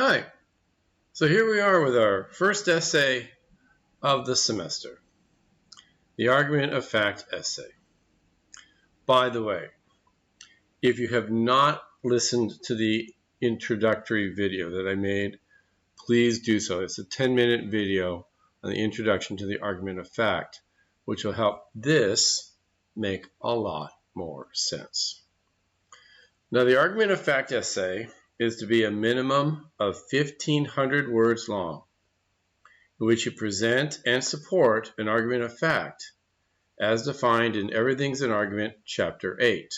Hi. So here we are with our first essay of the semester, the Argument of Fact essay. By the way, if you have not listened to the introductory video that I made, please do so. It's a 10-minute video on the introduction to the Argument of Fact, which will help this make a lot more sense. Now, the Argument of Fact essay is to be a minimum of 1,500 words long, in which you present and support an argument of fact as defined in Everything's an Argument, Chapter 8.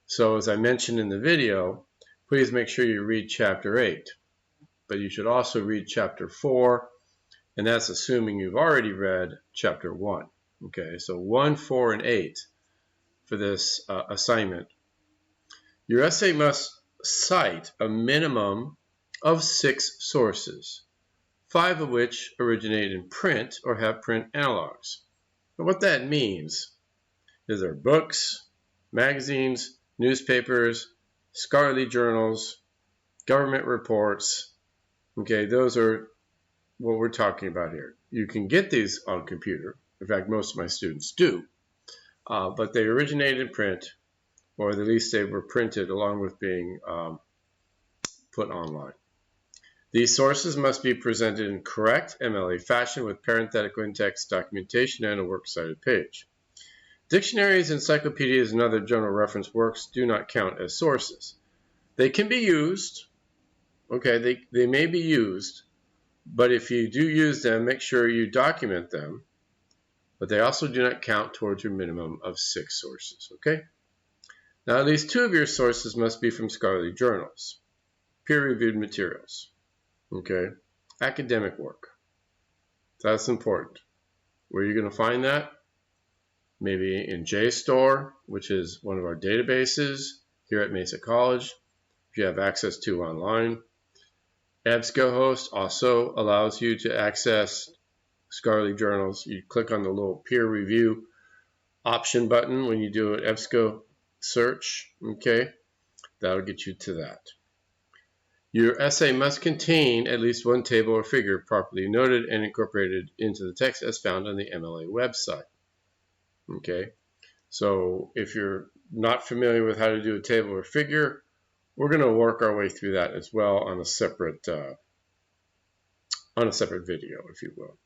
So as I mentioned in the video, please make sure you read Chapter 8. But you should also read Chapter 4, and that's assuming you've already read Chapter 1. Okay, so 1, 4, and 8 for this assignment. Your essay must cite a minimum of 6 sources, 5 of which originate in print or have print analogs. But what that means is there are books, magazines, newspapers, scholarly journals, government reports. Okay, those are what we're talking about here. You can get these on a computer. In fact, most of my students do. But they originate in print, or at least they were printed along with being put online. These sources must be presented in correct MLA fashion with parenthetical in-text documentation and a works cited page. Dictionaries, encyclopedias, and other general reference works do not count as sources. They can be used, okay, they may be used, but if you do use them, make sure you document them, but they also do not count towards your minimum of 6 sources, okay? Now, at least 2 of your sources must be from scholarly journals, peer-reviewed materials. Okay, academic work. That's important. Where are you going to find that? Maybe in JSTOR, which is one of our databases here at Mesa College, if you have access to online. EBSCOhost also allows you to access scholarly journals. You click on the little peer review option button when you do an EBSCO search. Okay, that'll get you to that. Your essay must contain at least one table or figure properly noted and incorporated into the text as found on the MLA website. Okay, so if you're not familiar with how to do a table or figure, we're going to work our way through that as well on a separate video, if you will.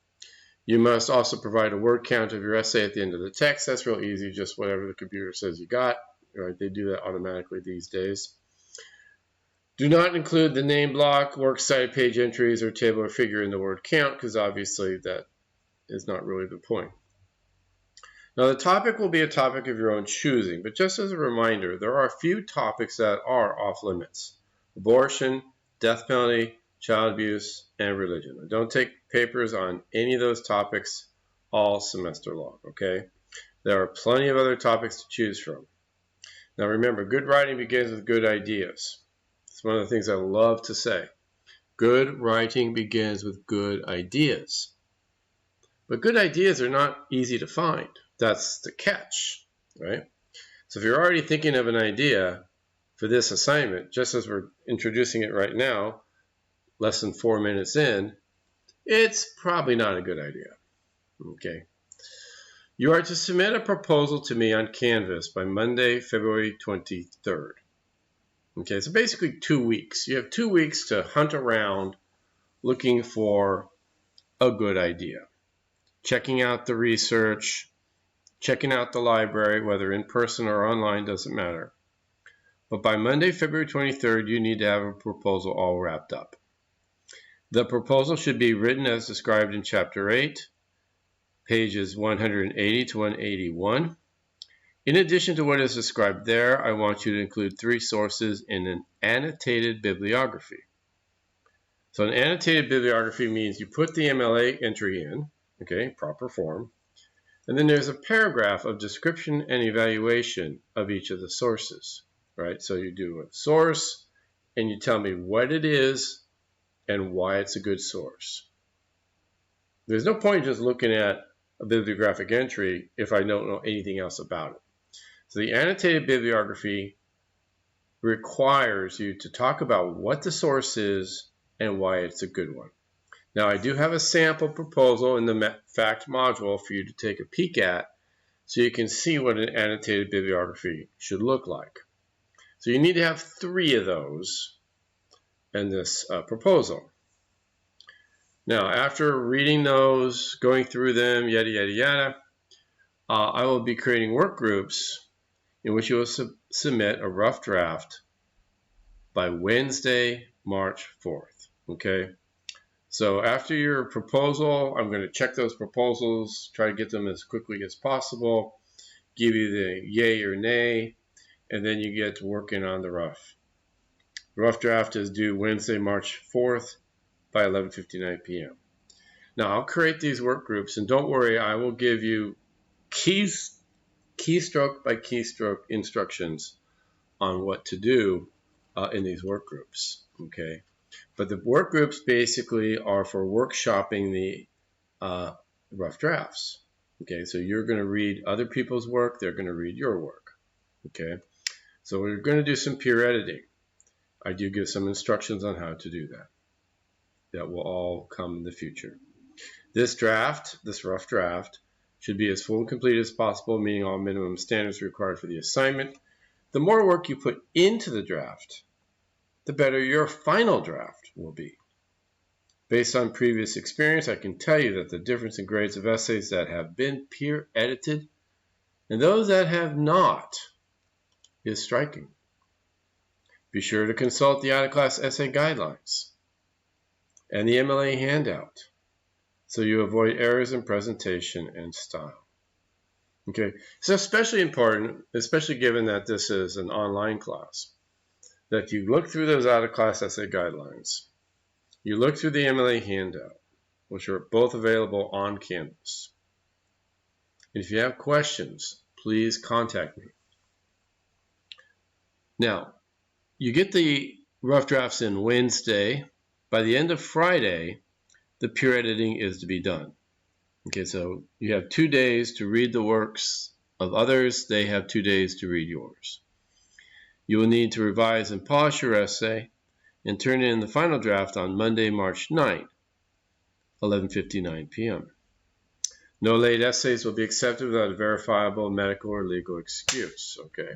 You must also provide a word count of your essay at the end of the text. That's real easy, just whatever the computer says you got. Right? They do that automatically these days. Do not include the name block, works cited page entries, or table or figure in the word count, because obviously that is not really the point. Now, the topic will be a topic of your own choosing, but just as a reminder, there are a few topics that are off limits: abortion, death penalty, child abuse, and religion. Now, don't take papers on any of those topics all semester long, okay? There are plenty of other topics to choose from. Now, remember, good writing begins with good ideas. It's one of the things I love to say. Good writing begins with good ideas. But good ideas are not easy to find. That's the catch, right? So if you're already thinking of an idea for this assignment, just as we're introducing it right now, less than 4 minutes in, it's probably not a good idea, okay? You are to submit a proposal to me on Canvas by Monday, February 23rd. Okay, so basically 2 weeks. You have 2 weeks to hunt around looking for a good idea. Checking out the research, checking out the library, whether in person or online, doesn't matter. But by Monday, February 23rd, you need to have a proposal all wrapped up. The proposal should be written as described in Chapter 8, pages 180 to 181. In addition to what is described there, I want you to include 3 sources in an annotated bibliography. So an annotated bibliography means you put the MLA entry in, okay, proper form, and then there's a paragraph of description and evaluation of each of the sources, right? So you do a source, and you tell me what it is and why it's a good source. There's no point just looking at a bibliographic entry if I don't know anything else about it. So the annotated bibliography requires you to talk about what the source is and why it's a good one. Now, I do have a sample proposal in the fact module for you to take a peek at so you can see what an annotated bibliography should look like. So you need to have 3 of those in this proposal. Now, after reading those, going through them, yada, yada, yada, I will be creating work groups in which you will submit a rough draft by Wednesday, March 4th, okay? So after your proposal, I'm going to check those proposals, try to get them as quickly as possible, give you the yay or nay, and then you get to working on the rough. The rough draft is due Wednesday, March 4th by 11:59 p.m. Now, I'll create these work groups, and don't worry, I will give you keystroke by keystroke instructions on what to do in these work groups, okay? But the work groups basically are for workshopping the rough drafts, okay? So you're going to read other people's work, they're going to read your work, okay? So we're going to do some peer editing. I do give some instructions on how to do that. That will all come in the future. This draft, this rough draft, should be as full and complete as possible, meeting all minimum standards required for the assignment. The more work you put into the draft, the better your final draft will be. Based on previous experience, I can tell you that the difference in grades of essays that have been peer edited and those that have not is striking. Be sure to consult the out-of-class essay guidelines and the MLA handout so you avoid errors in presentation and style. Okay, so especially important, especially given that this is an online class, that you look through those out-of-class essay guidelines. You look through the MLA handout, which are both available on Canvas. If you have questions, please contact me. Now, you get the rough drafts in Wednesday. By the end of Friday, the peer editing is to be done. Okay, so you have 2 days to read the works of others. They have 2 days to read yours. You will need to revise and polish your essay and turn in the final draft on Monday, March 9th, 11:59 p.m. No late essays will be accepted without a verifiable medical or legal excuse, okay?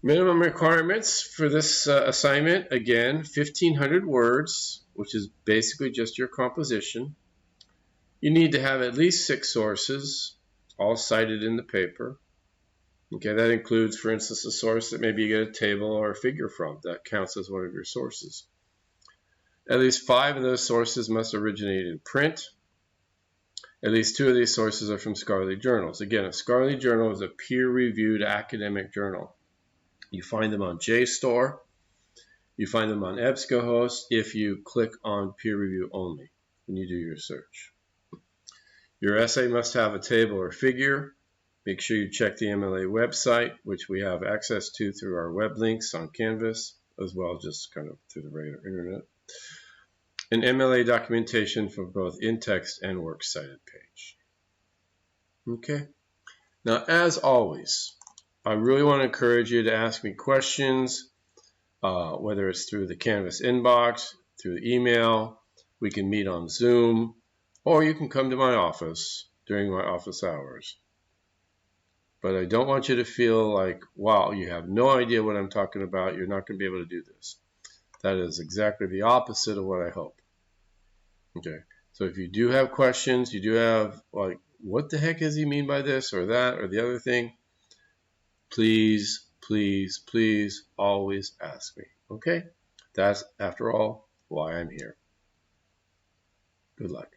Minimum requirements for this assignment, again, 1,500 words, which is basically just your composition. You need to have at least 6 sources, all cited in the paper. Okay, that includes, for instance, a source that maybe you get a table or a figure from. That counts as one of your sources. At least 5 of those sources must originate in print. At least 2 of these sources are from scholarly journals. Again, a scholarly journal is a peer-reviewed academic journal. You find them on JSTOR. You find them on EBSCOhost if you click on peer review only when you do your search. Your essay must have a table or figure. Make sure you check the MLA website, which we have access to through our web links on Canvas, as well as just kind of through the regular internet. And MLA documentation for both in-text and works cited page. Okay. Now, as always, I really want to encourage you to ask me questions, whether it's through the Canvas inbox, through email, we can meet on Zoom, or you can come to my office during my office hours. But I don't want you to feel like, wow, you have no idea what I'm talking about, you're not going to be able to do this. That is exactly the opposite of what I hope. Okay, so if you do have questions, you do have, like, what the heck does he mean by this or that or the other thing? Please, please, please always ask me, okay? That's, after all, why I'm here. Good luck.